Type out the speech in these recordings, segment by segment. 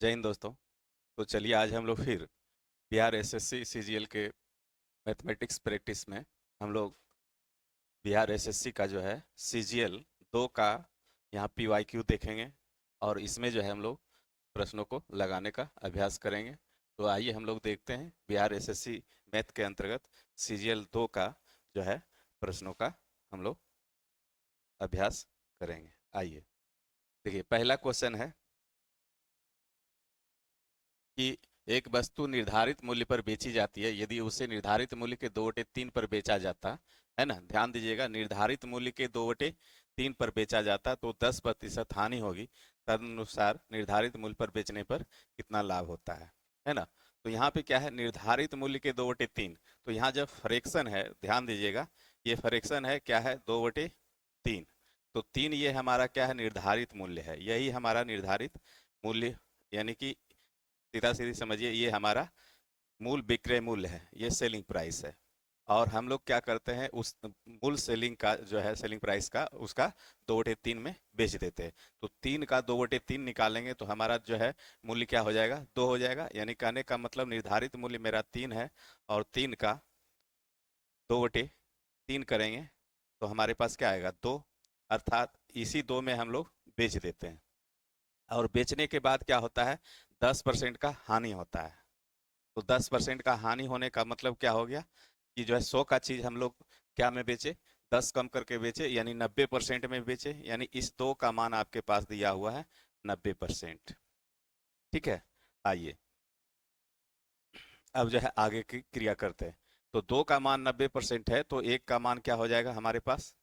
जय हिंद दोस्तों। तो चलिए आज हम लोग फिर बिहार एसएससी सीजीएल के मैथमेटिक्स प्रैक्टिस में हम लोग बिहार एसएससी का जो है सीजीएल 2 का यहाँ पीवाईक्यू देखेंगे और इसमें जो है हम लोग प्रश्नों को लगाने का अभ्यास करेंगे। तो आइए हम लोग देखते हैं बिहार एसएससी मैथ के अंतर्गत सीजीएल 2 का जो है प्रश्नों का हम लोग अभ्यास करेंगे। आइए देखिए, पहला क्वेश्चन है कि एक वस्तु निर्धारित मूल्य पर बेची जाती है यदि उसे निर्धारित मूल्य के 2/3 पर बेचा जाता है ना। ध्यान दीजिएगा, निर्धारित मूल्य के 2/3 पर बेचा जाता तो 10% हानि होगी। तदनुसार निर्धारित मूल्य पर बेचने पर कितना लाभ होता है ना। तो यहाँ पे क्या है, निर्धारित मूल्य के 2/3। तो यहाँ जब फ्रैक्शन है, ध्यान दीजिएगा, ये फ्रैक्शन है, क्या है, 2/3। तो 3 ये हमारा क्या है, निर्धारित मूल्य है, यही हमारा निर्धारित मूल्य, यानी कि सीधा सीधी समझिए ये हमारा मूल विक्रय मूल्य है, ये सेलिंग प्राइस है। और हम लोग क्या करते हैं, उस मूल सेलिंग का जो है सेलिंग प्राइस का उसका 2/3 में बेच देते हैं। तो 3 का 2/3 निकालेंगे तो हमारा जो है मूल्य क्या हो जाएगा, 2 हो जाएगा। यानी कहने का मतलब निर्धारित मूल्य मेरा 3 है और 3 का 2/3 करेंगे तो हमारे पास क्या आएगा, 2। अर्थात इसी 2 में हम लोग बेच देते हैं। और बेचने के बाद क्या होता है, 10% का हानि होता है। तो 10% का हानि होने का मतलब क्या हो गया कि जो है 100 का चीज हम लोग क्या में बेचे, 10 कम करके बेचे, यानी 90% में बेचे। यानी इस 2 का मान आपके पास दिया हुआ है 90%। ठीक है। आइए अब जो है आगे की क्रिया करते हैं। तो 2 का मान 90% है तो एक का मान क्या हो जाएगा हमारे पास,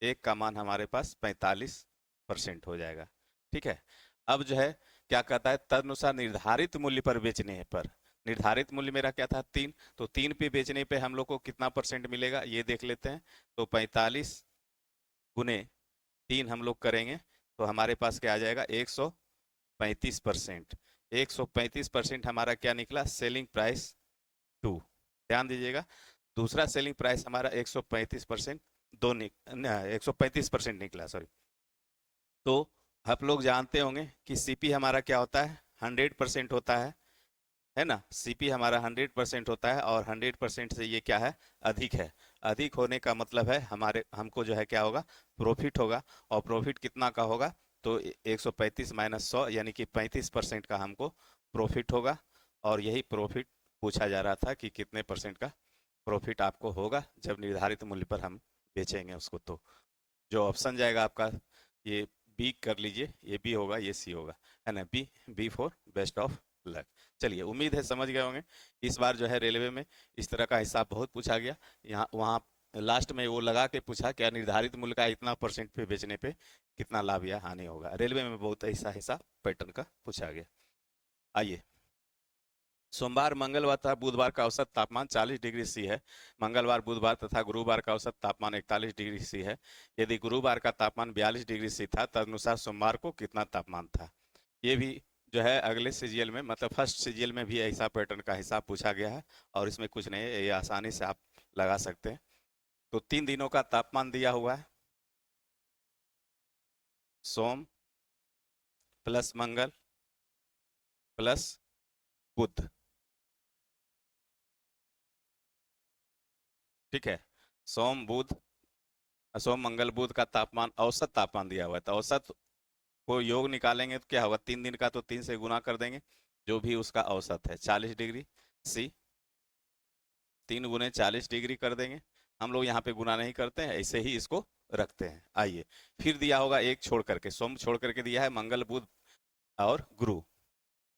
एक का मान हमारे पास 45% हो जाएगा। ठीक है। अब जो है क्या कहता है, तदनुसार निर्धारित मूल्य पर बेचने पर, निर्धारित मूल्य मेरा क्या था, 3, तो 3 पे बेचने पे हम लोग को कितना परसेंट मिलेगा ये देख लेते हैं। तो 45 गुने 3 हम लोग करेंगे तो हमारे पास क्या आ जाएगा, 135%। 135% हमारा क्या निकला, सेलिंग प्राइस 2। ध्यान दीजिएगा, दूसरा सेलिंग प्राइस हमारा 135% 135% निकला, सॉरी। तो आप लोग जानते होंगे कि सीपी हमारा क्या होता है, 100% होता है ना। सीपी हमारा 100% होता है और 100% से ये क्या है, अधिक है। अधिक होने का मतलब है हमारे हमको जो है क्या होगा, प्रॉफिट होगा। और प्रॉफिट कितना का होगा, तो 135 माइनस 100 यानी कि 35% का हमको प्रॉफिट होगा। और यही प्रॉफिट पूछा जा रहा था कि कितने परसेंट का प्रॉफिट आपको होगा जब निर्धारित मूल्य पर हम बेचेंगे उसको। तो जो ऑप्शन जाएगा आपका, ये बी कर लीजिए, ये बी होगा, ये सी होगा, है ना। B, B for best of luck. चलिए, उम्मीद है समझ गए होंगे। इस बार जो है रेलवे में इस तरह का हिसाब बहुत पूछा गया। यहाँ वहाँ लास्ट में वो लगा के पूछा क्या निर्धारित मूल्य का इतना परसेंट पे बेचने पे कितना लाभ या हानि होगा। रेलवे में बहुत ऐसा हिसाब पैटर्न का पूछा गया। आइए, सोमवार, मंगलवार तथा बुधवार का औसत तापमान 40 डिग्री सी है। मंगलवार, बुधवार तथा गुरुवार का औसत तापमान 41 डिग्री सी है। यदि गुरुवार का तापमान 42 डिग्री सी था तदनुसार सोमवार को कितना तापमान था। ये भी जो है अगले सीजीएल में, मतलब फर्स्ट सीजीएल में भी ऐसा पैटर्न का हिसाब पूछा गया है। और इसमें कुछ नहीं है, ये आसानी से आप लगा सकते हैं। तो 3 दिनों का तापमान दिया हुआ है, सोम प्लस मंगल प्लस बुध। ठीक है। सोम बुध, सोम मंगल बुध का तापमान, औसत तापमान दिया हुआ है। तो औसत को योग निकालेंगे तो क्या होगा, 3 दिन का तो 3 से गुना कर देंगे, जो भी उसका औसत है 40 डिग्री सी। 3 गुने 40 डिग्री कर देंगे। हम लोग यहाँ पे गुना नहीं करते हैं, ऐसे ही इसको रखते हैं। आइए, फिर दिया होगा एक छोड़ करके, सोम छोड़ करके दिया है मंगल बुध और गुरु।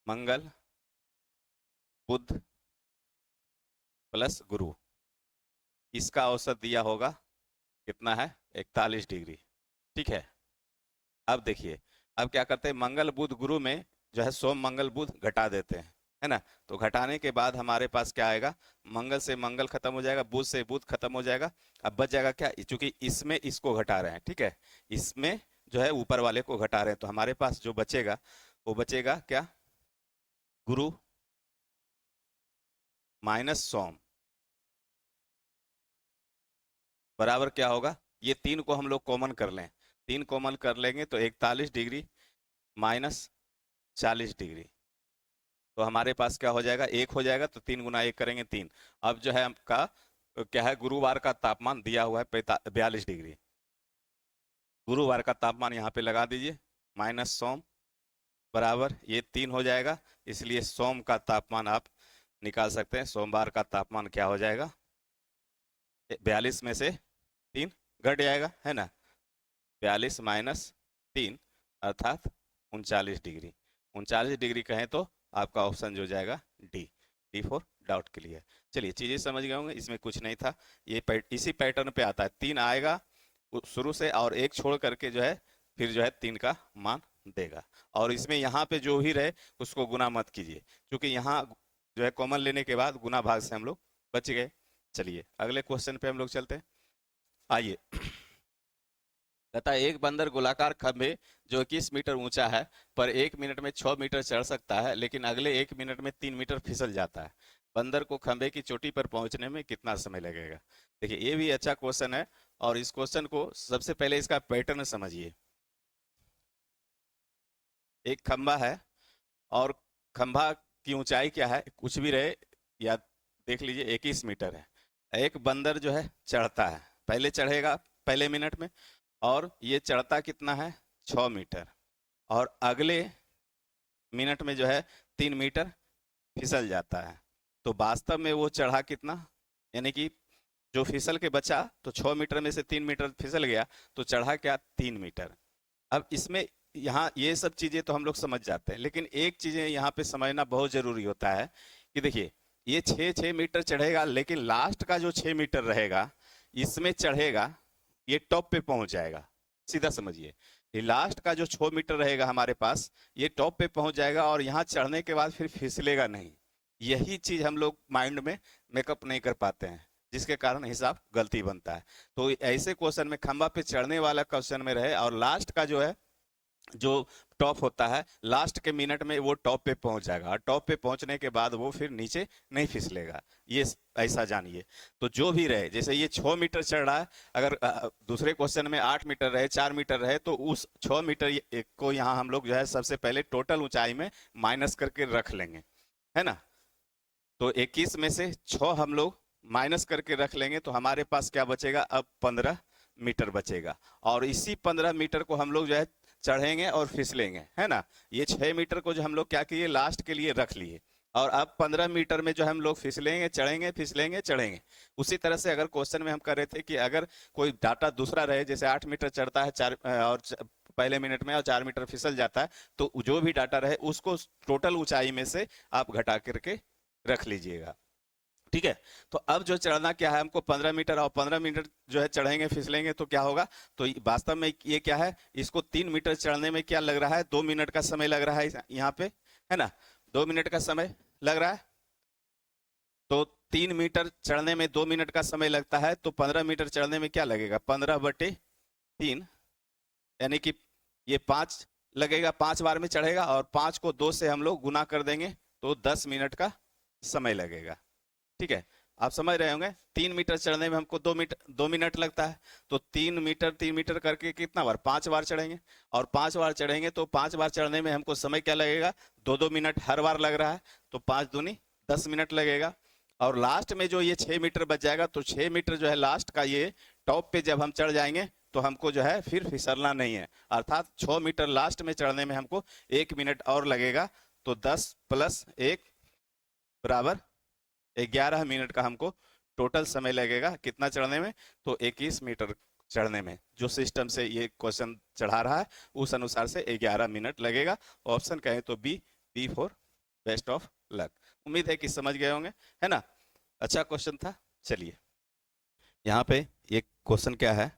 मंगल बुध प्लस गुरु, इसका औसत दिया होगा कितना है, 41 डिग्री। ठीक है। अब देखिए, अब क्या करते हैं, मंगल बुध गुरु में जो है सोम मंगल बुध घटा देते हैं, है ना। तो घटाने के बाद हमारे पास क्या आएगा, मंगल से मंगल खत्म हो जाएगा, बुध से बुध खत्म हो जाएगा। अब बच जाएगा क्या, चूंकि इसमें इसको घटा रहे हैं, ठीक है, इसमें जो है ऊपर वाले को घटा रहे हैं, तो हमारे पास जो बचेगा वो बचेगा क्या, गुरु माइनस सोम बराबर क्या होगा, ये 3 को हम लोग कॉमन कर लें। 3 कॉमन कर लेंगे तो 41 डिग्री माइनस 40 डिग्री, तो हमारे पास क्या हो जाएगा, 1 हो जाएगा, तो 3 गुना 1 करेंगे 3। अब जो है आपका क्या है, गुरुवार का तापमान दिया हुआ है 42 डिग्री। गुरुवार का तापमान यहाँ पे लगा दीजिए, माइनस सोम बराबर ये 3 हो जाएगा। इसलिए सोम का तापमान आप निकाल सकते हैं। सोमवार का तापमान क्या हो जाएगा, 42 में से 3 घट जाएगा, है ना। 42 माइनस 3 अर्थात 39 डिग्री। 39 डिग्री कहें तो आपका ऑप्शन जो जाएगा डी। डी फॉर डाउट के लिए। चलिए चीजें समझ गए होंगे, इसमें कुछ नहीं था। ये इसी पैटर्न पे आता है, 3 आएगा शुरू से और 1 छोड़ करके जो है फिर जो है 3 का मान देगा। और इसमें यहाँ पे जो ही रहे उसको गुना मत कीजिए, क्योंकि यहाँ जो है कॉमन लेने के बाद गुना भाग से हम लोग बच गए। चलिए अगले क्वेश्चन पे हम लोग चलते हैं। आइए, कहता है एक बंदर गोलाकार खंभे जो 21 मीटर ऊंचा है पर 1 मिनट में 6 मीटर चढ़ सकता है, लेकिन अगले 1 मिनट में 3 मीटर फिसल जाता है। बंदर को खंभे की चोटी पर पहुंचने में कितना समय लगेगा। देखिए ये भी अच्छा क्वेश्चन है, और इस क्वेश्चन को सबसे पहले इसका पैटर्न समझिए। एक खंभा है और खंभा की ऊंचाई क्या है, कुछ भी रहे, या देख लीजिए 21 मीटर है। एक बंदर जो है चढ़ता है, पहले चढ़ेगा पहले मिनट में, और ये चढ़ता कितना है 6 मीटर, और अगले मिनट में जो है 3 मीटर फिसल जाता है। तो वास्तव में वो चढ़ा कितना, यानी कि जो फिसल के बचा तो 6 मीटर में से 3 मीटर फिसल गया, तो चढ़ा क्या 3 मीटर। अब इसमें यहाँ ये सब चीजें तो हम लोग समझ जाते हैं, लेकिन एक चीजें यहाँ पे समझना बहुत जरूरी होता है कि देखिए ये 6 मीटर चढ़ेगा, लेकिन लास्ट का जो 6 मीटर रहेगा इसमें चढ़ेगा, ये टॉप पे पहुंच जाएगा। सीधा समझिए, ये लास्ट का जो 6 मीटर रहेगा हमारे पास, ये टॉप पे पहुंच जाएगा और यहाँ चढ़ने के बाद फिर फिसलेगा नहीं। यही चीज हम लोग माइंड में मेकअप नहीं कर पाते हैं, जिसके कारण हिसाब गलती बनता है। तो ऐसे क्वेश्चन में खंभा पे चढ़ने वाला क्वेश्चन में रहे और लास्ट का जो है जो टॉप होता है, लास्ट के मिनट में वो टॉप पे पहुंच जाएगा, और टॉप पे पहुंचने के बाद वो फिर नीचे नहीं फिसलेगा। ये ऐसा जानिए। तो जो भी रहे, जैसे ये 6 मीटर चढ़ रहा है, अगर दूसरे क्वेश्चन में 8 मीटर रहे, 4 मीटर रहे, तो उस 6 मीटर को यहाँ हम लोग जो है सबसे पहले टोटल ऊंचाई में माइनस करके रख लेंगे, है ना। तो 21 में से 6 हम लोग माइनस करके रख लेंगे, तो हमारे पास क्या बचेगा, अब 15 मीटर बचेगा। और इसी 15 मीटर को हम लोग जो है चढ़ेंगे और फिसलेंगे, है ना। ये 6 मीटर को जो हम लोग क्या किए, लास्ट के लिए रख लिए, और अब 15 मीटर में जो हम लोग फिसलेंगे चढ़ेंगे, फिसलेंगे चढ़ेंगे। उसी तरह से अगर क्वेश्चन में हम कर रहे थे कि अगर कोई डाटा दूसरा रहे, जैसे 8 मीटर चढ़ता है पहले मिनट में और 4 मीटर फिसल जाता है, तो जो भी डाटा रहे उसको टोटल ऊंचाई में से आप घटा करके रख लीजिएगा, ठीक है। तो अब जो चढ़ना क्या है, हमको 15 मीटर, और 15 मीटर जो है चढ़ेंगे फिसलेंगे तो क्या होगा, तो वास्तव में ये क्या है, इसको 3 मीटर चढ़ने में क्या लग रहा है, 2 मिनट का समय लग रहा है यहाँ पे, है ना। 2 मिनट का समय लग रहा है। तो 3 मीटर चढ़ने में 2 मिनट का समय लगता है, तो 15 मीटर चढ़ने में क्या लगेगा, 15/3, यानी कि ये 5 लगेगा, 5 बार में चढ़ेगा, और 5 को 2 से हम लोग गुना कर देंगे तो 10 मिनट का समय लगेगा, ठीक है। आप समझ रहे होंगे, 3 मीटर चढ़ने में हमको 2 मिनट लगता है, तो 3 मीटर करके कितना बार, 5 बार चढ़ेंगे, और 5 बार चढ़ेंगे तो 5 बार चढ़ने में हमको समय क्या लगेगा, 2-2 मिनट हर बार लग रहा है, तो 5 दूनी 10 मिनट लगेगा। और लास्ट में जो ये 6 मीटर बच जाएगा, तो 6 मीटर जो है लास्ट का, ये टॉप पे जब हम चढ़ जाएंगे तो हमको जो है फिर फिसलना नहीं है, अर्थात 6 मीटर लास्ट में चढ़ने में हमको 1 मिनट और लगेगा, तो 10 + 1 बराबर 11 मिनट का हमको टोटल समय लगेगा, कितना चढ़ने में, तो 21 मीटर चढ़ने में। जो सिस्टम से ये क्वेश्चन चढ़ा रहा है उस अनुसार से 11 मिनट लगेगा। ऑप्शन कहें तो B, B for best of luck. उम्मीद है कि समझ गए होंगे, है ना। अच्छा क्वेश्चन था। चलिए यहाँ पे एक क्वेश्चन क्या है,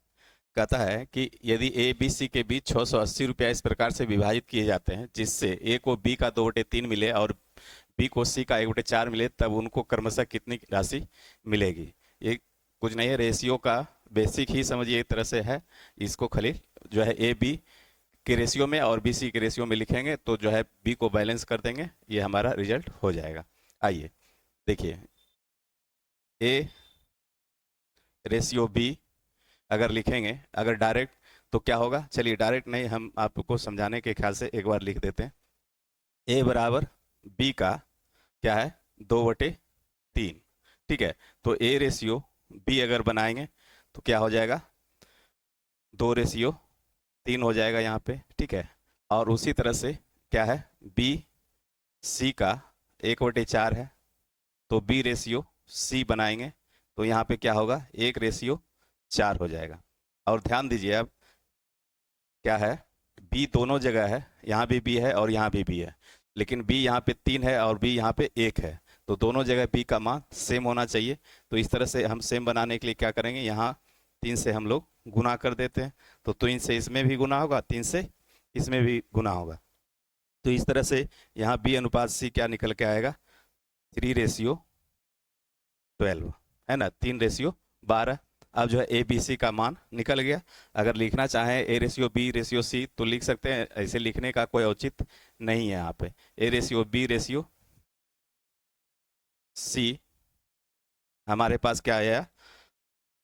कहता है कि यदि ए बी सी के बीच 680 रुपया इस प्रकार से विभाजित किए जाते हैं जिससे ए को बी का 2/3 मिले और बी को सी का 1/4 मिले, तब उनको क्रमशः कितनी राशि मिलेगी। ये कुछ नहीं है, रेशियो का बेसिक ही समझिए एक तरह से है। इसको खाली जो है ए बी के रेशियो में और बी सी के रेशियो में लिखेंगे, तो जो है बी को बैलेंस कर देंगे, ये हमारा रिजल्ट हो जाएगा। आइए देखिए, ए रेशियो बी अगर लिखेंगे, अगर डायरेक्ट तो क्या होगा, चलिए डायरेक्ट नहीं, हम आपको समझाने के ख्याल से एक बार लिख देते हैं। ए बराबर बी का क्या है 2/3। ठीक है, तो ए रेशियो बी अगर बनाएंगे तो क्या हो जाएगा 2/3 हो जाएगा यहाँ पे। ठीक है, और उसी तरह से क्या है बी सी का 1/4 है, तो बी रेशियो सी बनाएंगे तो यहाँ पे क्या होगा 1/4 हो जाएगा। और ध्यान दीजिए अब क्या है बी दोनों जगह है, यहाँ भी बी है और यहाँ भी बी है, लेकिन बी यहाँ पे 3 है और बी यहाँ पे 1 है, तो दोनों जगह बी का मान सेम होना चाहिए। तो इस तरह से हम सेम बनाने के लिए क्या करेंगे, यहाँ 3 से हम लोग गुना कर देते हैं, तो 3 से इसमें भी गुना होगा, 3 से इसमें भी गुना होगा। तो इस तरह से यहाँ बी अनुपात सी क्या निकल के आएगा 3/12 है ना, 3/12। अब जो है ए बी सी का मान निकल गया। अगर लिखना चाहें A ratio B ratio C तो लिख सकते हैं, ऐसे लिखने का कोई औचित्य नहीं है यहाँ पे। A ratio B ratio C हमारे पास क्या आया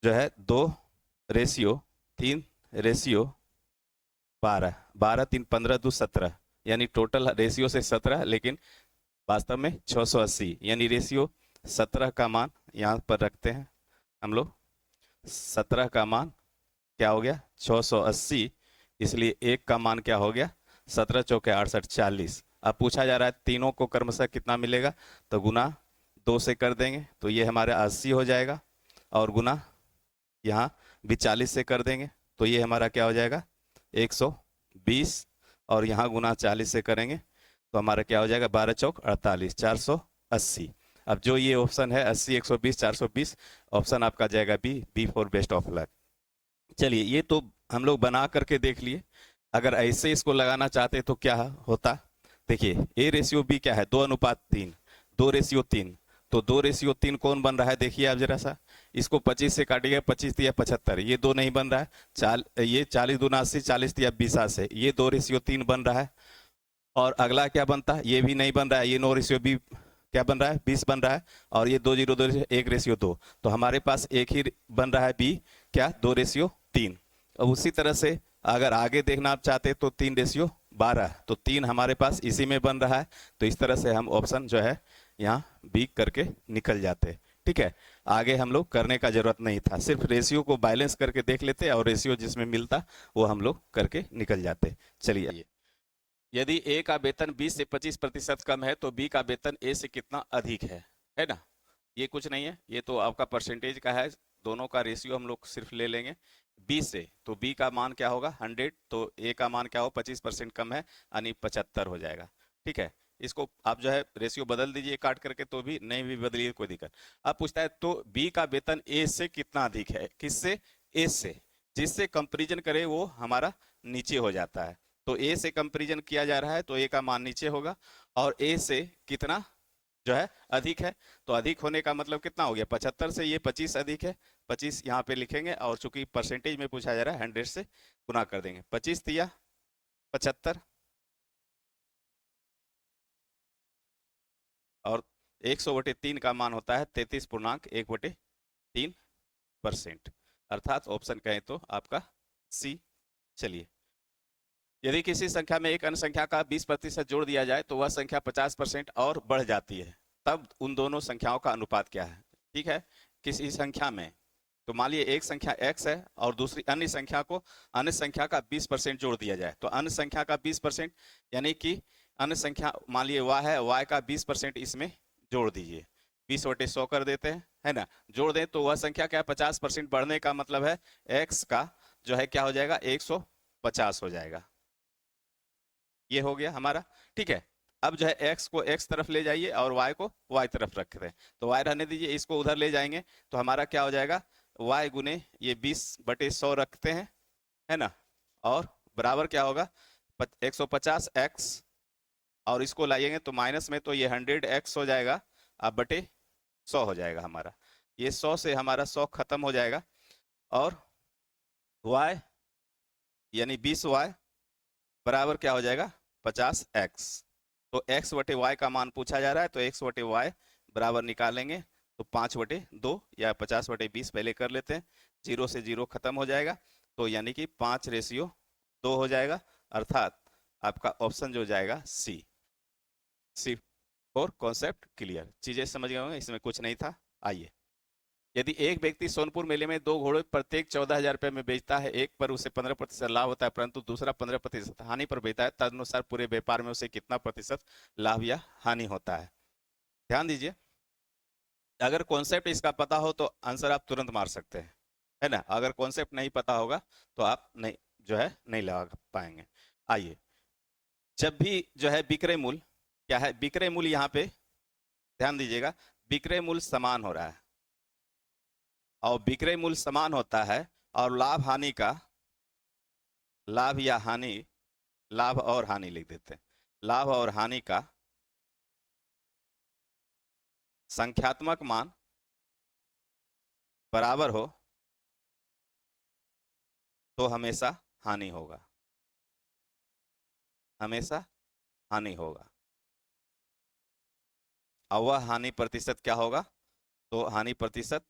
जो है 2/3/12, 12 3 15 2 17, यानी टोटल रेशियो से 17, लेकिन वास्तव में 680, यानी रेशियो 17 का मान यहाँ पर रखते हैं हम लोग। 17 का मान क्या हो गया 680, इसलिए एक का मान क्या हो गया 17 चौके 68 40। अब पूछा जा रहा है तीनों को क्रमशः कितना मिलेगा, तो गुना 2 से कर देंगे तो ये हमारे 80 हो जाएगा, और गुना यहाँ भी 40 से कर देंगे तो ये हमारा क्या हो जाएगा 120, और यहाँ गुना 40 से करेंगे तो हमारा क्या हो जाएगा 12 चौक 48 480। अब जो ये ऑप्शन है 80 120 420, ऑप्शन आपका जाएगा B for best of luck. चलिए ये तो हम लोग बना करके देख लिए। अगर ऐसे इसको लगाना चाहते तो क्या होता, देखिए ए रेशियो बी क्या है 2:3, 2/3, तो 2/3 कौन बन रहा है देखिए आप जरा सा, इसको 25 से काटिएगा, 25 दिया 75, ये 2 नहीं बन रहा है, ये 40 दूना 80, 40 दिया 20 से, ये 2/3 बन रहा है। और अगला क्या बनता है, ये भी नहीं बन रहा है, ये 9/20 क्या बन रहा है 20 बन रहा है, और ये 2/0 1/2, तो हमारे पास एक ही बन रहा है बी क्या 2/3। अब उसी तरह से अगर आगे देखना आप चाहते तो 3/12, तो 3 हमारे पास इसी में बन रहा है, तो इस तरह से हम ऑप्शन जो है यहाँ बी करके निकल जाते। ठीक है, आगे हम लोग करने का जरूरत नहीं था, सिर्फ रेशियो को बैलेंस करके देख लेते और रेशियो जिसमें मिलता वो हम लोग करके निकल जाते। चलिए, यदि ए का वेतन 20 से 25% कम है तो बी का वेतन ए से कितना अधिक है ना। ये कुछ नहीं है, ये तो आपका परसेंटेज का है, दोनों का रेशियो हम लोग सिर्फ ले लेंगे 20 से, तो बी का मान क्या होगा 100, तो ए का मान क्या हो 25% कम है यानी 75 हो जाएगा। ठीक है, इसको आप जो है रेशियो बदल दीजिए काट करके, तो भी नहीं भी बदलिए कोई दिक्कत। अब पूछता है तो बी का वेतन ए से कितना अधिक है, किससे ए से, जिससे कंपेरिजन करे वो हमारा नीचे हो जाता है। तो ए से कंपेरिजन किया जा रहा है तो ए का मान नीचे होगा, और ए से कितना जो है अधिक है, तो अधिक होने का मतलब कितना हो गया 75 से ये 25 अधिक है, 25 यहाँ पे लिखेंगे, और चूंकि परसेंटेज में पूछा जा रहा है 100 से गुना कर देंगे, 25 दिया 75, और 100/3 का मान होता है 33.1/3%, अर्थात ऑप्शन कहें तो आपका सी। चलिए, यदि किसी संख्या में एक अन्य संख्या का 20% जोड़ दिया जाए तो वह संख्या 50% और बढ़ जाती है, तब उन दोनों संख्याओं का अनुपात क्या है। ठीक है, किसी संख्या में, तो मान लिया एक संख्या x है और दूसरी अन्य संख्या को अन्य संख्या का 20% जोड़ दिया जाए, तो अन्य संख्या का 20% यानी कि अन्य संख्या मान लिए y है, y का 20% इसमें जोड़ दीजिए, 20/100 कर देते हैं है ना, जोड़ दें तो वह संख्या क्या 50% बढ़ने का मतलब है x का जो है क्या हो जाएगा 150 हो जाएगा। ये हो गया हमारा। ठीक है, अब जो है x को x तरफ ले जाइए और y को y तरफ रख दें, तो y रहने दीजिए, इसको उधर ले जाएंगे तो हमारा क्या हो जाएगा y गुने ये 20/100 रखते हैं है ना, और बराबर क्या होगा 150x, और इसको लाएंगे तो माइनस में, तो ये 100x हो जाएगा, अब बटे 100 हो जाएगा हमारा, ये 100 से हमारा 100 खत्म हो जाएगा, और y यानी 20y बराबर क्या हो जाएगा 50x, तो x/y का मान पूछा जा रहा है, तो x/y बराबर निकालेंगे तो 5/2 या 50/20 पहले कर लेते हैं, 0 से 0 खत्म हो जाएगा, तो यानी कि 5/2 हो जाएगा, अर्थात आपका ऑप्शन जो जाएगा सी। और कॉन्सेप्ट क्लियर, चीजें समझ गए होंगे, इसमें कुछ नहीं था। आइए, यदि एक व्यक्ति सोनपुर मेले में 2 घोड़े प्रत्येक 14,000 रुपये में बेचता है, एक पर उसे 15% लाभ होता है परंतु दूसरा 15% हानि पर बेचता है, तदनुसार पूरे व्यापार में उसे कितना प्रतिशत लाभ या हानि होता है? ध्यान दीजिए, अगर कॉन्सेप्ट इसका पता हो तो आंसर आप तुरंत मार सकते हैं, है ना। अगर कॉन्सेप्ट नहीं पता होगा तो आप नहीं जो है नहीं लगा पाएंगे। आइए, जब भी जो है विक्रय मूल्य क्या है, विक्रय मूल्य यहाँ पे ध्यान दीजिएगा, विक्रय मूल्य समान हो रहा है और विक्रय मूल्य समान होता है और लाभ हानि का, लाभ या हानि, लाभ और हानि लिख देते हैं, लाभ और हानि का संख्यात्मक मान बराबर हो तो हमेशा हानि होगा, हमेशा हानि होगा। और वह हानि प्रतिशत क्या होगा? तो हानि प्रतिशत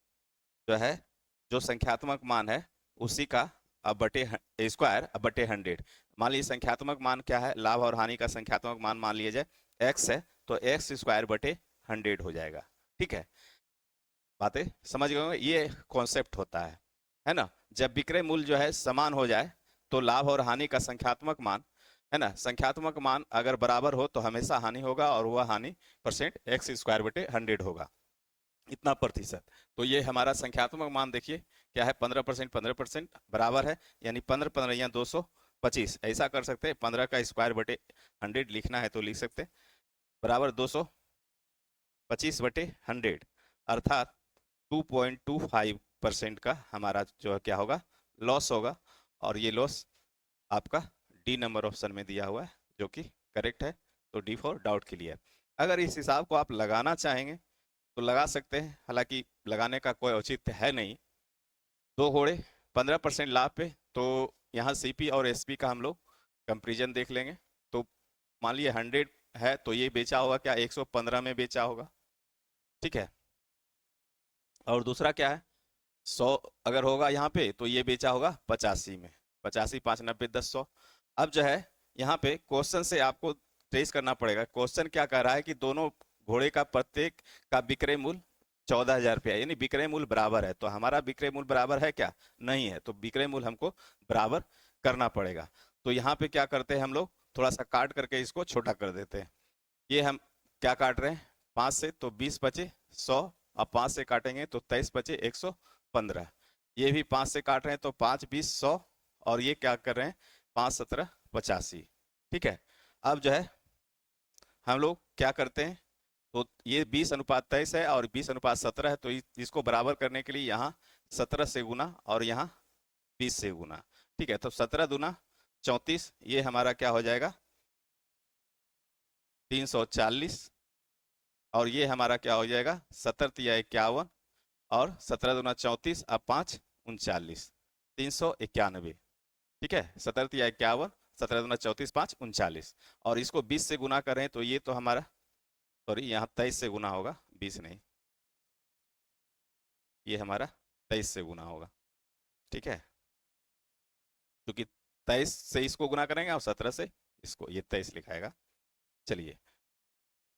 जो है, जो संख्यात्मक मान है उसी का अब बटे स्क्वायर अब बटे 100। मान लीजिए संख्यात्मक मान क्या है, लाभ और हानि का संख्यात्मक मान मान लिया जाए x है, तो x स्क्वायर बटे 100 हो जाएगा। ठीक है, बातें समझ गए होंगे, ये कॉन्सेप्ट होता है ना। जब विक्रय मूल्य जो है समान हो जाए तो लाभ और हानि का संख्यात्मक मान, है ना, संख्यात्मक मान अगर बराबर हो तो हमेशा हानि होगा और वह हानि परसेंट एक्स स्क्वायर बटे 100 होगा, इतना प्रतिशत। तो ये हमारा संख्यात्मक मान देखिए क्या है, 15%, 15% बराबर है, यानी 15 15 या 225, ऐसा कर सकते हैं, 15 का स्क्वायर बटे 100 लिखना है तो लिख सकते हैं, बराबर 225 बटे 100, अर्थात 2.25% का हमारा जो है क्या होगा, लॉस होगा। और ये लॉस आपका डी नंबर ऑप्शन में दिया हुआ है जो कि करेक्ट है, तो डी फॉर डाउट क्लियर। अगर इस हिसाब को आप लगाना चाहेंगे तो लगा सकते हैं, हालांकि लगाने का कोई औचित्य है नहीं। 2 घोड़े 15% लाभ पे, तो यहाँ सीपी और एसपी का हम लोग कंपेरिजन देख लेंगे। तो मान लिया 100 है तो ये बेचा होगा क्या, 115 में बेचा होगा, ठीक है। और दूसरा क्या है, 100 अगर होगा यहाँ पे तो ये बेचा होगा 85 में, 85 5 90 10 100। अब जो है यहाँ पे क्वेश्चन से आपको ट्रेस करना पड़ेगा, क्वेश्चन क्या कह रहा है कि दोनों घोड़े का प्रत्येक का विक्रय मूल्य 14,000 रुपया, यानी विक्रय मूल्य बराबर है। तो हमारा विक्रय मूल्य बराबर है क्या, नहीं है, तो विक्रय मूल्य हमको बराबर करना पड़ेगा। तो यहाँ पे क्या करते हैं हम लोग, थोड़ा सा काट करके इसको छोटा कर देते हैं। ये हम क्या काट रहे हैं, 5 से तो 20 बचे 100, अब 5 से काटेंगे तो 23 बचे 115। ये भी 5 से काट रहे हैं तो 5 20 100, और ये क्या कर रहे हैं 5 17 85। ठीक है, अब जो है हम लोग क्या करते हैं, तो ये 20:23 है और 20:17 है, तो इसको बराबर करने के लिए यहाँ 17 से गुना और यहाँ 20 से गुना। ठीक है, तो 17 दूना 34, ये हमारा क्या हो जाएगा 340, और ये हमारा क्या हो जाएगा 17 तिया 51, और 17 दूना 34, अब 5 39, 391। ठीक है, 17 तिया 51, 17 दूना 34, 5 39, और इसको 20 से गुना करें तो ये तो हमारा, सॉरी यहाँ 23 से गुना होगा, 20 नहीं, ये हमारा 23 से गुना होगा। ठीक है, क्योंकि 23 से इसको गुना करेंगे और 17 से इसको, ये 23 लिखाएगा। चलिए,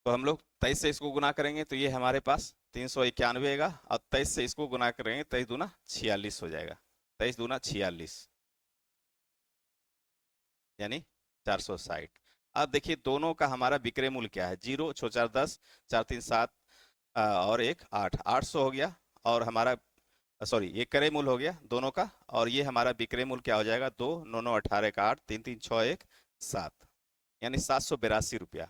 तो हम लोग 23 से इसको गुना करेंगे तो ये हमारे पास 391 आएगा, और 23 से इसको गुना करेंगे 23 दूना 46 हो जाएगा, 23 दूना 46, यानी 460। अब देखिए दोनों का हमारा विक्रय मूल्य क्या है, 0 6 4 10, 4 3 7 और 1 8, 800 हो गया, और हमारा सॉरी ये क्रय मूल्य हो गया दोनों का, और ये हमारा विक्रय मूल्य क्या हो जाएगा, 2 9 9 18 का 8, 3 3 6 1 7, यानी 782 रुपया।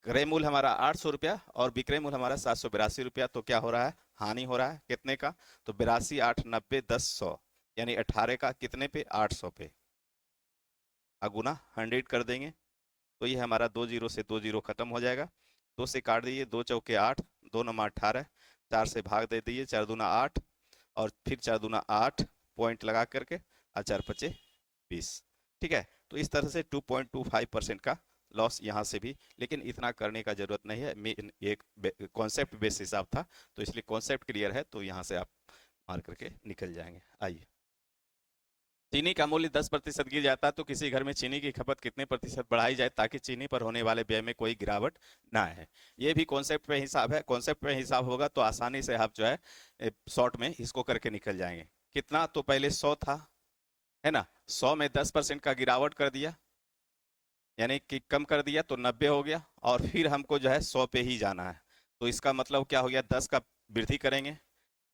क्रय मूल्य हमारा 800 रुपया और विक्रय मूल्य हमारा 782 रुपया, तो क्या हो रहा है, हानि हो रहा है, कितने का, तो 82 8 90 10 100, यानी 18 का कितने पे, 800 पे, अगुना 100 कर देंगे, तो ये हमारा 2 जीरो से 2 जीरो खत्म हो जाएगा, 2 से काट दीजिए, 2 चौके 8, 2 नमा 18, 4 से भाग दे दीजिए, 4 दूना 8, और फिर 4 दूना 8 पॉइंट लगा करके, और 4 पचे 20। ठीक है, तो इस तरह से 2.25% का लॉस यहाँ से भी, लेकिन इतना करने का जरूरत नहीं है, एक कॉन्सेप्ट बेस हिसाब था, तो इसलिए कॉन्सेप्ट क्लियर है तो यहाँ से आप मार करके निकल जाएंगे। आइए, चीनी का मूल्य 10% गिर जाता है तो किसी घर में चीनी की खपत कितने प्रतिशत बढ़ाई जाए ताकि चीनी पर होने वाले व्यय में कोई गिरावट ना आए। ये भी कॉन्सेप्ट पे हिसाब है, कॉन्सेप्ट पे हिसाब होगा तो आसानी से आप जो है शॉर्ट में इसको करके निकल जाएंगे। कितना, तो पहले 100 था, है ना, 100 में 10% का गिरावट कर दिया, यानी कि कम कर दिया तो 90 हो गया, और फिर हमको जो है 100 पे ही जाना है। तो इसका मतलब क्या हो गया, 10 का वृद्धि करेंगे,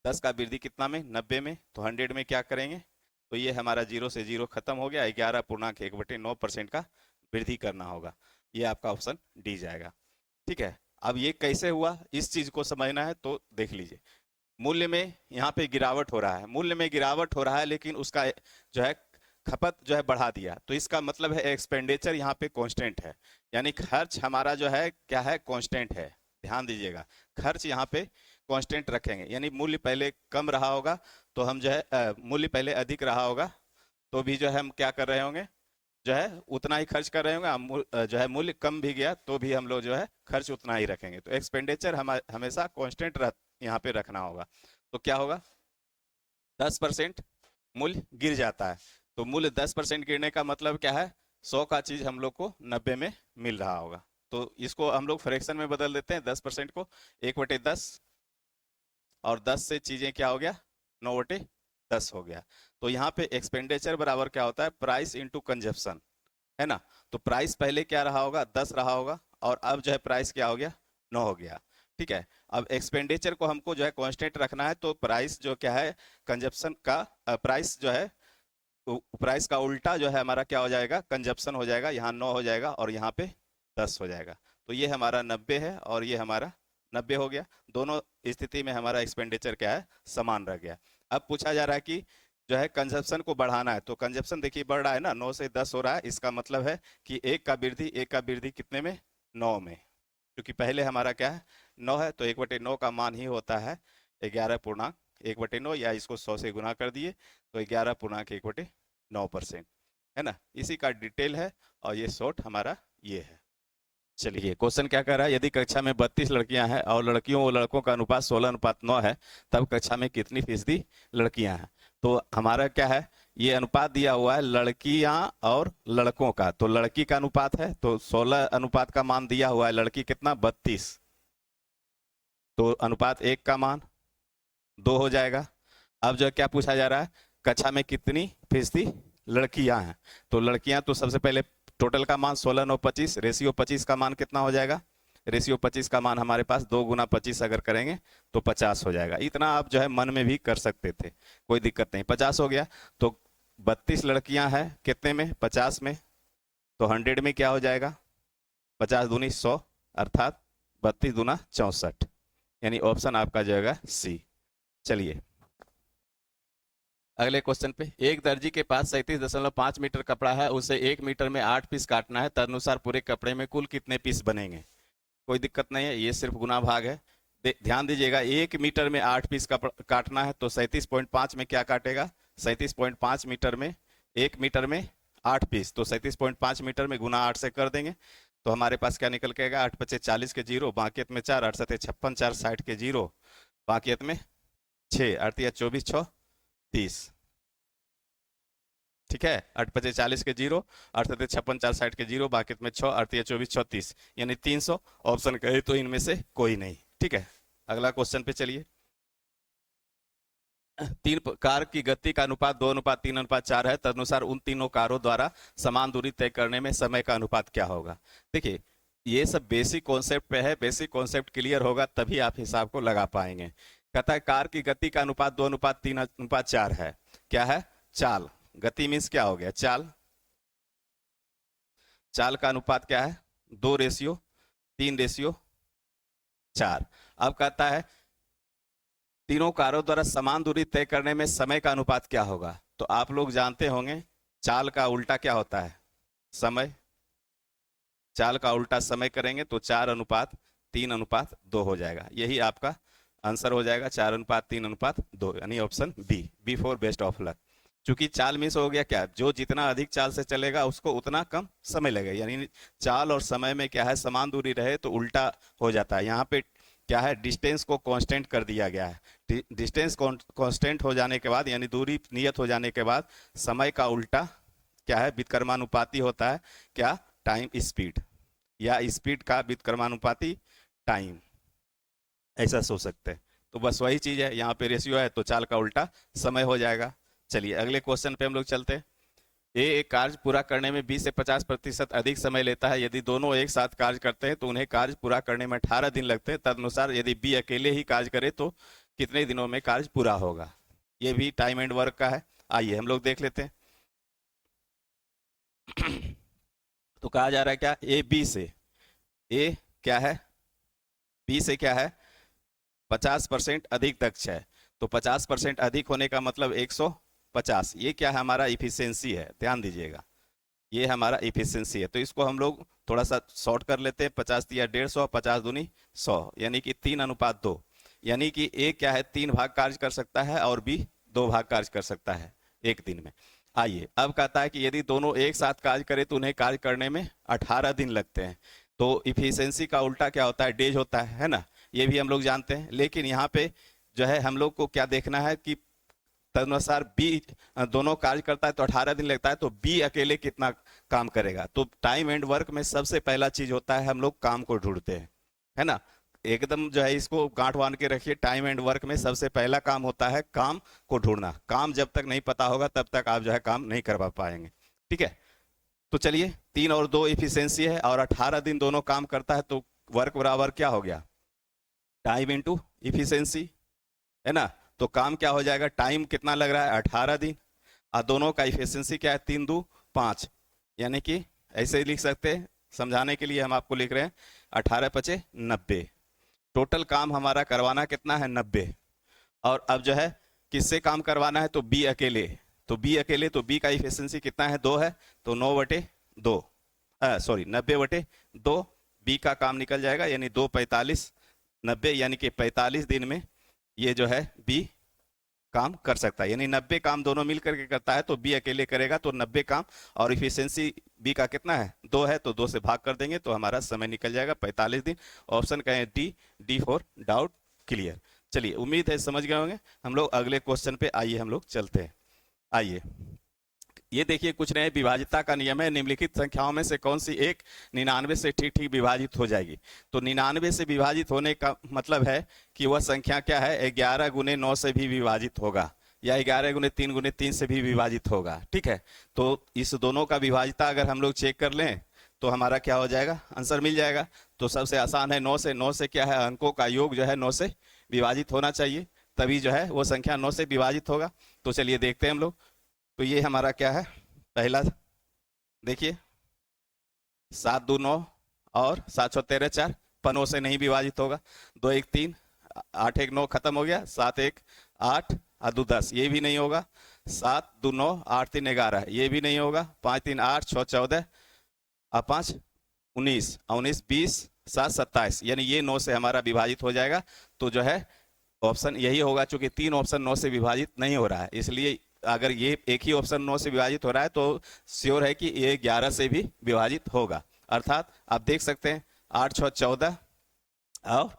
10 का वृद्धि कितना में, 90 में, तो 100 में क्या करेंगे, तो ये हमारा जीरो से जीरो खत्म हो गया, 11.1/9% का वृद्धि करना होगा। ये आपका ऑप्शन डी जाएगा। ठीक है, अब ये कैसे हुआ इस चीज को समझना है तो देख लीजिए। मूल्य में यहाँ पे गिरावट हो रहा है, मूल्य में गिरावट हो रहा है, लेकिन उसका जो है खपत जो है बढ़ा दिया, तो इसका मतलब है एक्सपेंडिचर यहाँ पे कांस्टेंट है, यानी खर्च हमारा जो है क्या है, कांस्टेंट है। ध्यान दीजिएगा, खर्च यहाँ पे कांस्टेंट रखेंगे, यानी मूल्य पहले कम रहा होगा तो हम जो है मूल्य पहले अधिक रहा होगा तो भी जो है हम क्या कर रहे होंगे, जो है उतना ही खर्च कर रहे होंगे। जो है मूल्य कम भी गया तो भी हम लोग जो है खर्च उतना ही रखेंगे। तो एक्सपेंडिचर हम हमेशा कांस्टेंट यहाँ पे रखना होगा। तो क्या होगा, 10% मूल्य गिर जाता है, तो मूल्य 10% गिरने का मतलब क्या है, 100 का चीज हम लोग को 90 में मिल रहा होगा। तो इसको हम लोग फ्रैक्शन में बदल देते हैं, 10% को 1/10, और 10 से चीजें क्या हो गया, 9/10 हो गया। तो यहाँ पे एक्सपेंडिचर बराबर क्या होता है, प्राइस इंटू कंजप्शन, है ना। तो प्राइस पहले क्या रहा होगा, 10 रहा होगा, और अब जो है प्राइस क्या हो गया, 9 हो गया। ठीक है, अब एक्सपेंडिचर को हमको जो है कांस्टेंट रखना है, तो प्राइस जो क्या है, कंजप्शन का प्राइस जो है, प्राइस का उल्टा जो है हमारा क्या हो जाएगा, कंजप्शन हो जाएगा, यहाँ 9 हो जाएगा और यहाँ पे 10 हो जाएगा। तो ये हमारा 90 है और ये हमारा 90 हो गया। दोनों स्थिति में हमारा एक्सपेंडिचर क्या है, समान रह गया। अब पूछा जा रहा है कि जो है कंजप्शन को बढ़ाना है, तो कंजप्शन देखिए बढ़ रहा है ना, 9 से 10 हो रहा है, इसका मतलब है कि एक का वृद्धि कितने में, 9 में, क्योंकि पहले हमारा क्या है, 9 है, तो 1/9 का मान ही होता है 11.1/9, या इसको 100 से गुना कर दिए तो 11.1/9%, है ना। इसी का डिटेल है और ये शॉर्ट हमारा ये है। चलिए, क्वेश्चन क्या कह रहा है, यदि कक्षा में 32 लड़कियां हैं और लड़कियों और लड़कों का अनुपात 16:9 है, तब कक्षा में कितनी फीसदी लड़कियां हैं। तो हमारा क्या है, ये अनुपात दिया हुआ है लड़कियां और लड़कों का, तो लड़की का अनुपात है तो 16 अनुपात का मान दिया हुआ है, लड़की कितना 32, तो अनुपात 1 का मान 2 हो जाएगा। अब जो क्या पूछा जा रहा है, कक्षा में कितनी फीसदी लड़कियां हैं, तो लड़कियां तो सबसे पहले टोटल का मान 16, 9, 25, रेशियो 25 का मान कितना हो जाएगा, रेशियो 25 का मान हमारे पास 2 गुना 25 अगर करेंगे तो 50 हो जाएगा। इतना आप जो है मन में भी कर सकते थे, कोई दिक्कत नहीं, 50 हो गया। तो 32 लड़कियां हैं कितने में, 50 में, तो 100 में क्या हो जाएगा, 50 दूनी 100, अर्थात 32 दूना 64, यानी ऑप्शन आपका जाएगा सी। चलिए अगले क्वेश्चन पे, एक दर्जी के पास 37.5 मीटर कपड़ा है, उसे 1 मीटर में 8 पीस काटना है, तदनुसार पूरे कपड़े में कुल कितने पीस बनेंगे। कोई दिक्कत नहीं है, ये सिर्फ गुना भाग है। ध्यान दीजिएगा, 1 मीटर में 8 पीस काटना है, तो 37.5 में क्या काटेगा, 37.5 मीटर में 1 मीटर में 8 पीस, तो 37.5 मीटर में गुना 8 से कर देंगे, तो हमारे पास क्या निकल के आएगा, 8 × 5 = 40 के जीरो, बाकियत में 4, 8 × 7 = 56, 4 60 के जीरो, बाकियत में 6, 8 × 24 = 6 30। ठीक है, 8 × 5 = 40 के जीरो, 8 × 7 = 56, 4 60 के जीरो, बाकी में 6, 8 × 24 = 36, यानी 300। ऑप्शन कहे तो इनमें से कोई नहीं। ठीक है, अगला क्वेश्चन पे चलिए। तीन कार की गति का अनुपात 2:3:4 है, तदनुसार उन तीनों कारों द्वारा समान दूरी तय करने में समय का अनुपात क्या होगा। देखिए, ये सब बेसिक कॉन्सेप्ट पे है, बेसिक कॉन्सेप्ट क्लियर होगा तभी आप हिसाब को लगा पाएंगे। कहता है कार की गति का अनुपात 2:3:4 है, क्या है, चाल, गति मीन्स क्या हो गया, चाल, चाल का अनुपात क्या है, 2:3:4। अब कहता है तीनों कारों द्वारा समान दूरी तय करने में समय का अनुपात क्या होगा। तो आप लोग जानते होंगे चाल का उल्टा क्या होता है, समय, चाल का उल्टा समय करेंगे तो 4:3:2 हो जाएगा, यही आपका आंसर हो जाएगा, 4:3:2, यानी option B, B for best of luck. चूंकि चाल मिस हो गया, क्या, जो जितना अधिक चाल से चलेगा उसको उतना कम समय लगेगा, यानी चाल और समय में क्या है, समान दूरी रहे तो उल्टा हो जाता है। यहाँ पे क्या है, डिस्टेंस को कांस्टेंट कर दिया गया है, डिस्टेंस कांस्टेंट हो जाने के बाद, यानी दूरी नियत हो जाने के बाद, समय का उल्टा क्या है, व्युत्क्रमानुपाती होता है क्या, टाइम स्पीड, या स्पीड का व्युत्क्रमानुपाती टाइम, ऐसा सोच सकते हैं। तो बस वही चीज है, यहाँ पे रेशियो है तो चाल का उल्टा समय हो जाएगा। चलिए अगले क्वेश्चन पे हम लोग चलते हैं। एक कार्य पूरा करने में 20 से 50% अधिक समय लेता है। यदि दोनों एक साथ कार्य करते हैं तो उन्हें कार्य पूरा करने में 18 दिन लगते हैं। तदनुसार यदि बी अकेले ही कार्य करे तो कितने दिनों में कार्य पूरा होगा। ये भी टाइम एंड वर्क का है। आइए हम लोग देख लेते हैं। तो कहा जा रहा है क्या, ए बी से, ए क्या है, बी से क्या है, 50% अधिक दक्ष है। तो 50% अधिक होने का मतलब 150, ये क्या है, हमारा इफिशियंसी है, ध्यान दीजिएगा, ये हमारा इफिशियंसी है। तो इसको हम लोग थोड़ा सा शॉर्ट कर लेते हैं, 50 दिया 150, 50 दूनी 100, यानी कि 3:2, यानी कि ए क्या है, 3 भाग कार्य कर सकता है और बी 2 भाग कार्य कर सकता है एक दिन में। आइए अब कहता है कि यदि दोनों एक साथ कार्य करें तो उन्हें कार्य करने में 18 दिन लगते हैं। तो इफिशियंसी का उल्टा क्या होता है, डेज होता है ना, ये भी हम लोग जानते हैं। लेकिन यहाँ पे जो है हम लोग को क्या देखना है कि तदनुसार बी दोनों कार्य करता है तो 18 दिन लगता है, तो बी अकेले कितना काम करेगा। तो टाइम एंड वर्क में सबसे पहला चीज होता है हम लोग काम को ढूंढते हैं, है ना, एकदम जो है इसको गांठ बांध के रखिए। टाइम एंड वर्क में सबसे पहला काम होता है काम को ढूंढना। काम जब तक नहीं पता होगा तब तक आप जो है काम नहीं करवा पाएंगे, ठीक है। तो चलिए 3 और 2 इफिशियंसी है और 18 दिन दोनों काम करता है, तो वर्क बराबर क्या हो गया, टाइम इंटू इफिशियंसी, है ना। तो काम क्या हो जाएगा, टाइम कितना लग रहा है 18 दिन, और दोनों का इफिशियंसी क्या है 3 2 5, यानी कि ऐसे ही लिख सकते हैं, समझाने के लिए हम आपको लिख रहे हैं 18 5 90। टोटल काम हमारा करवाना कितना है 90। और अब जो है किससे काम करवाना है, तो बी अकेले, तो बी अकेले, तो बी का इफिशियंसी कितना है 2 है, तो 9/2, सॉरी 90/2, बी का काम निकल जाएगा, यानी 2 45 90, यानी कि 45 दिन में ये जो है बी काम कर सकता है। यानी 90 काम दोनों मिलकर के करता है, तो बी अकेले करेगा तो 90 काम, और इफिशियंसी बी का कितना है 2 है, तो 2 से भाग कर देंगे तो हमारा समय निकल जाएगा 45 दिन। ऑप्शन का है D, D for doubt clear. चलिए उम्मीद है समझ गए होंगे। हम लोग अगले क्वेश्चन पे आइए हम लोग चलते हैं। आइए ये देखिए कुछ नए विभाजिता का नियम है, निम्नलिखित संख्याओं में से कौन सी एक 99 से ठीक ठीक विभाजित हो जाएगी। तो 99 से विभाजित होने का मतलब है कि वह संख्या क्या है, 11 गुने 9 से भी विभाजित होगा, या 11 गुने 3 से भी विभाजित होगा, ठीक है। तो इस दोनों का विभाजिता अगर हम लोग चेक कर लें तो हमारा क्या हो जाएगा, आंसर मिल जाएगा। तो सबसे आसान है 9 से, 9 से क्या है, अंकों का योग जो है 9 से विभाजित होना चाहिए, तभी जो है वो संख्या 9 से विभाजित होगा। तो चलिए देखते हैं हम लोग। तो ये हमारा क्या है, पहला देखिए 7 2 9 और 7 6 13 4, पनों से नहीं विभाजित होगा। 2 1 3, 8 1 9 खत्म हो गया, 7 1 8 और 2 10, ये भी नहीं होगा। 7 2 9 8 3 11, ये भी नहीं होगा। 5 3 8 6 14 और 5 19 और 19 20 7 27, यानी ये 9 से हमारा विभाजित हो जाएगा। तो जो है ऑप्शन यही होगा, चूंकि 3 ऑप्शन 9 से विभाजित नहीं हो रहा है, इसलिए अगर ये एक ही ऑप्शन 9 से विभाजित हो रहा है तो श्योर है कि ये 11 से भी विभाजित होगा। अर्थात आप देख सकते हैं 8 6 14 और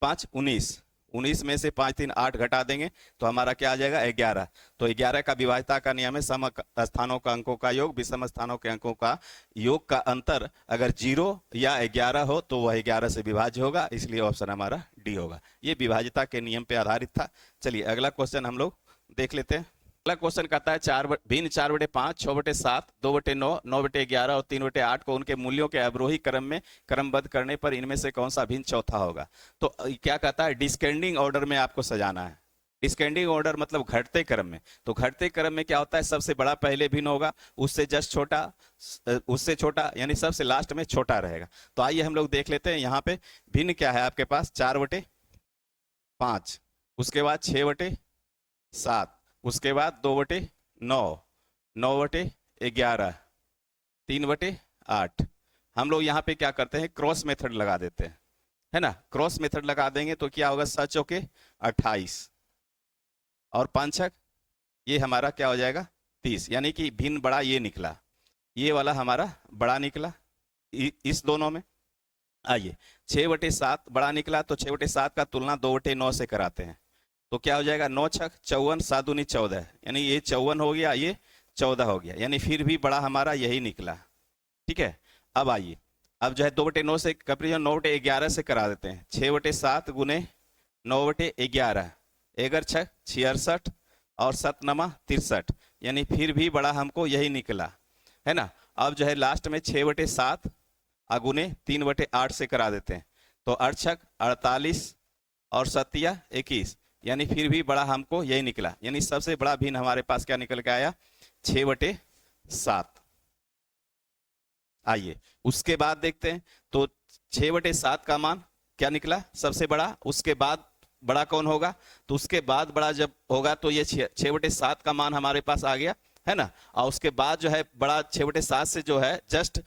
5 19, 19 में से 5 3 8 घटा देंगे तो हमारा क्या आ जाएगा 11। तो 11 का विभाजिता का नियम है सम स्थानों का अंकों का योग विषम स्थानों के अंकों का योग का अंतर अगर 0 या 11 हो तो वह 11 से विभाज्य होगा, इसलिए ऑप्शन हमारा डी होगा। ये विभाजिता के नियम पे आधारित था। चलिए अगला क्वेश्चन हम लोग देख लेते हैं। अगला क्वेश्चन कहता है भिन्न 4/5 6/7 2/9 9/11 और 3/8 को उनके मूल्यों के अवरोही क्रम में क्रमबद्ध करने पर इनमें से कौन सा भिन्न चौथा होगा। तो क्या कहता है, डिस्केंडिंग ऑर्डर में आपको सजाना है। डिस्केंडिंग ऑर्डर मतलब घटते क्रम में। तो घटते क्रम में क्या होता है, सबसे बड़ा पहले भिन्न होगा, उससे जस्ट छोटा, उससे छोटा, यानी सबसे लास्ट में छोटा रहेगा। तो आइए हम लोग देख लेते हैं। यहाँ पे भिन्न क्या है आपके पास 4/5, उसके बाद 6/7, उसके बाद 2/9 9/11 3/8। हम लोग यहाँ पे क्या करते हैं, क्रॉस मेथड लगा देते हैं, है ना। क्रॉस मेथड लगा देंगे तो क्या होगा, 7 चौके 28 और 5 छक ये हमारा क्या हो जाएगा 30, यानी कि भिन्न बड़ा ये निकला, ये वाला हमारा बड़ा निकला इस दोनों में। आइए 6/7 बड़ा निकला, तो 6/7 का तुलना 2/9 से कराते हैं। तो क्या हो जाएगा, 9 छक 54, 7 दूनी 14, यानी ये 54 हो गया, ये 14 हो गया, यानी फिर भी बड़ा हमारा यही निकला। ठीक है, अब आइए, अब जो है 2/9 से कंपेरिजन 9/11 से करा देते हैं। 6/7 गुने 9/11, एगर 6 66 और 7 नमा 63, यानी फिर भी बड़ा हमको यही निकला, है ना। अब जो है लास्ट में 6/7 अगुने 3/8 से करा देते हैं, तो 8 छक 48 और 7 21, यानी फिर भी बड़ा हमको यही निकला, यानी सबसे बड़ा भिन्न हमारे पास क्या निकल के आया, 6/7। आइए उसके बाद देखते हैं, तो 6/7 का मान क्या निकला सबसे बड़ा, उसके बाद बड़ा कौन होगा, तो उसके बाद बड़ा जब होगा तो ये 6/7 का मान हमारे पास आ गया, है ना। और उसके बाद जो है बड़ा 6/7 से जो है जस्ट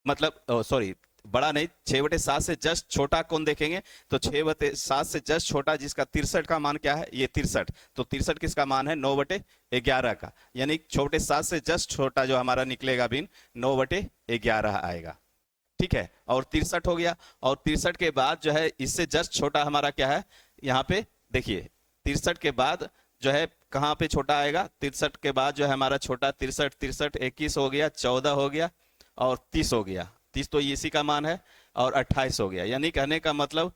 मतलब सॉरी बड़ा नहीं, 6/7 से जस्ट छोटा कौन देखेंगे, तो 6/7 से जस्ट छोटा जिसका 63 का मान क्या है, ये 63, तो 63 किसका मान है, 9/11 का, यानी 6/7 से जस्ट छोटा जो हमारा निकलेगा भिन्न 9/11 आएगा। ठीक है, और 63 हो गया, और 63 के बाद जो है इससे जस्ट छोटा हमारा क्या है, यहाँ पे देखिए 63 के बाद जो है कहाँ पे छोटा आएगा, 63 के बाद जो है हमारा छोटा 63 21 हो गया, 14 हो गया और 30 हो गया, 30 तो इसी का मान है, और 28 हो गया, यानी कहने का मतलब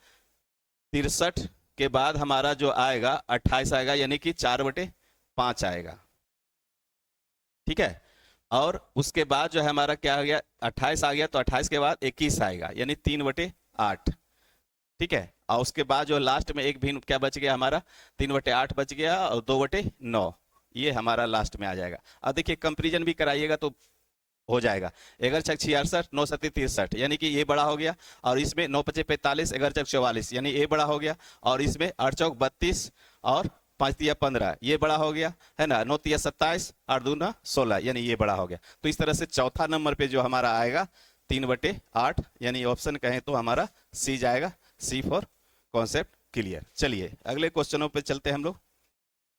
63 के बाद हमारा जो आएगा 28 आएगा, यानी कि 4/5 आएगा। ठीक है, और उसके बाद जो है हमारा क्या आ गया, 28 आ गया, तो 28 के बाद 21 आएगा, यानी 3/8। ठीक है, और उसके बाद जो लास्ट में एक भिन्न क्या बच गया हमारा, 3/8 बच गया, और 2/9 ये हमारा लास्ट में आ जाएगा। अब देखिए कंपेरिजन भी कराइएगा तो हो जाएगा, एगर 6 66 9 7 63, यानी कि ये बड़ा हो गया, और इसमें 9 5 45, एगर 6 44, यानी ये बड़ा हो गया, और इसमें 8 चौक 32 और 5 तिया 15, ये बड़ा हो गया, है ना, 9 तिया 27 और 2 ना 16, यानी ये बड़ा हो गया। तो इस तरह से चौथा नंबर पे जो हमारा आएगा 3/8, यानी ऑप्शन कहें तो हमारा सी जाएगा, सी फॉर कॉन्सेप्ट क्लियर। चलिए अगले क्वेश्चनों पे चलते हैं हम लोग।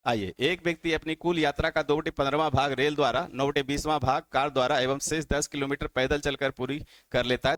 आइए, एक व्यक्ति अपनी कुल यात्रा का 2/15वां भाग रेल द्वारा, 9/20वां भाग कार द्वारा एवं शेष 10 किलोमीटर पैदल चलकर पूरी कर लेता है।